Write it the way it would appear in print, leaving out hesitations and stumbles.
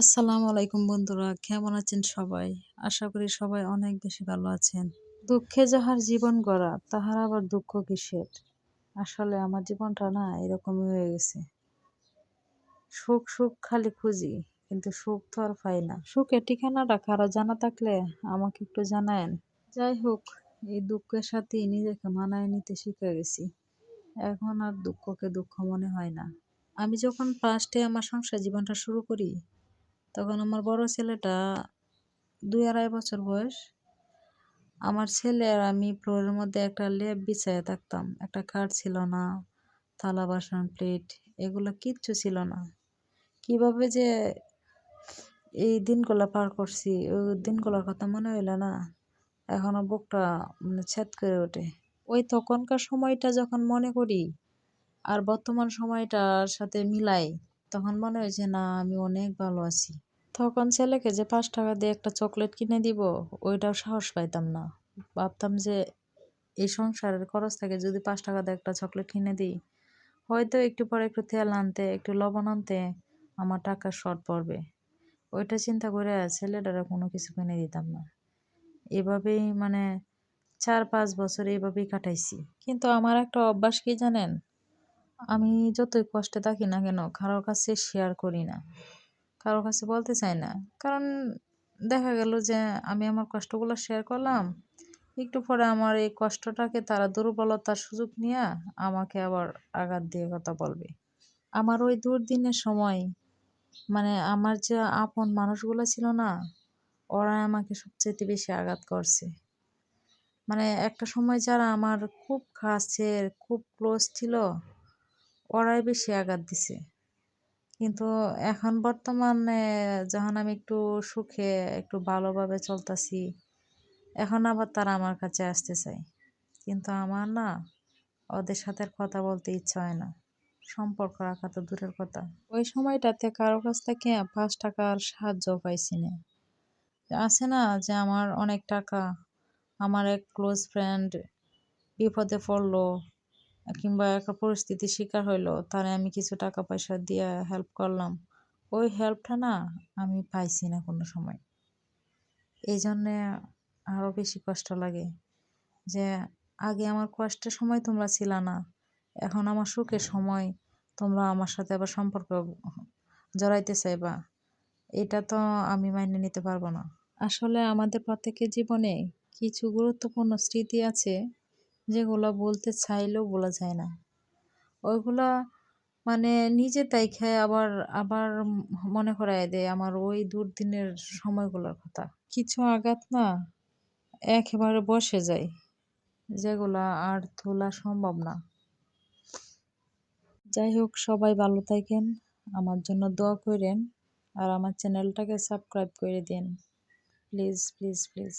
আসসালামু আলাইকুম বন্ধুরা, কেমন আছেন সবাই? আশা করি সবাই অনেক বেশি ভালো আছেন। দুঃখে যাহার জীবন গড়া, তাহার আবার দুঃখ কিসের? আসলে আমার জীবনটা না এরকমই হয়ে গেছে। সুখ সুখ খালি খুঁজি, কিন্তু সুখ তো আর পাই না। সুখের ঠিকানাটা কারো জানা থাকলে আমাকে একটু জানায়েন। যাই হোক, এই দুঃখের সাথেই নিজেকে মানায় নিতে শিখে গেছি। এখন আর দুঃখকে দুঃখ মনে হয় না। আমি যখন ফার্স্টে আমার সংসার জীবনটা শুরু করি, তখন আমার বড় ছেলেটা ২-২.৫ বছর বয়স। আমার ছেলে আর আমি ফ্লোরের মধ্যে একটা লেপ বিছাইয়া থাকতাম। একটা খাট ছিল না, থালা বাসন প্লেট এগুলো কিচ্ছু ছিল না। কিভাবে যে এই দিনগুলা পার করছি, ওই দিনগুলোর কথা মনে হইলে না এখনো বুকটা ছ্যাদ করে ওঠে। ওই তখনকার সময়টা যখন মনে করি আর বর্তমান সময়টার সাথে মিলাই, তখন মনে হয় যে না, আমি অনেক ভালো আছি। তখন ছেলেকে যে ৫ টাকা দিয়ে একটা চকলেট কিনে দিব, ওইটাও সাহস পাইতাম না। ভাবতাম যে এই সংসারের খরচ থেকে যদি ৫ টাকা দিয়ে একটা চকলেট কিনে দিই, হয়তো একটু পরে একটু তেল আনতে, একটু লবণ আনতে আমার টাকার শর্ট পড়বে। ওইটা চিন্তা করে ছেলেটারে কোনো কিছু কিনে দিতাম না। এভাবেই ৪-৫ বছর এইভাবেই কাটাইছি। কিন্তু আমার একটা অভ্যাস কি জানেন? আমি যতই কষ্টে থাকি না কেন, কারোর কাছে শেয়ার করি না। কারো কাছে বলতে চাই না। কারণ দেখা গেল যে আমি আমার কষ্টগুলো শেয়ার করলাম। একটু পরে আমার এই কষ্টটাকে তারা দুর্বলতার সুযোগ নিয়া আমাকে আবার আঘাত দিয়ে কথা বলবে। আমার ওই দুর্দিনের সময় আমার যে আপন মানুষগুলো ছিল না, ওরাই আমাকে সবচাইতে বেশি আঘাত করছে। একটা সময় যারা আমার খুব কাছের, খুব ক্লোজ ছিল, ওরাই বেশি আঘাত দিছে। কিন্তু এখন বর্তমানে যখন আমি একটু সুখে, একটু ভালোভাবে চলতাছি, এখন আবার তারা আমার কাছে আসতে চায়। কিন্তু আমার না ওদের সাথে আর কথা বলতে ইচ্ছা হয় না। সম্পর্ক রাখা তো দূরের কথা। ওই সময়টাতে কারো কাছ থেকে ৫ টাকার সাহায্যও পাইছি না। আছে না যে আমার অনেক টাকা, আমার এক ক্লোজ ফ্রেন্ড বিপদে পড়লো কিংবা একটা পরিস্থিতির শিকার হইলো, তারে আমি কিছু টাকা পয়সা দিয়ে হেল্প করলাম। ওই হেল্পটা না আমি পাইছি না কোনো সময়। এই জন্যে আরো বেশি কষ্ট লাগে যে আগে আমার কষ্টের সময় তোমরা ছিলা না, এখন আমার সুখের সময় তোমরা আমার সাথে আবার সম্পর্ক জড়াইতে চাইবা। এটা তো আমি মাইনে নিতে পারবো না। আসলে আমাদের প্রত্যেকের জীবনে কিছু গুরুত্বপূর্ণ স্মৃতি আছে, যেগুলো বলতে চাইলেও বলা যায় না। ওইগুলা মানে নিজে তাই খায় আবার আবার মনে করায় দেয় আমার ওই দুর্দিনের সময়গুলোর কথা। কিছু আঘাত না একেবারে বসে যায়, যেগুলা আর তোলা সম্ভব না। যাই হোক, সবাই ভালো থাকেন, আমার জন্য দোয়া করেন, আর আমার চ্যানেলটাকে সাবস্ক্রাইব করে দিন। Please please please.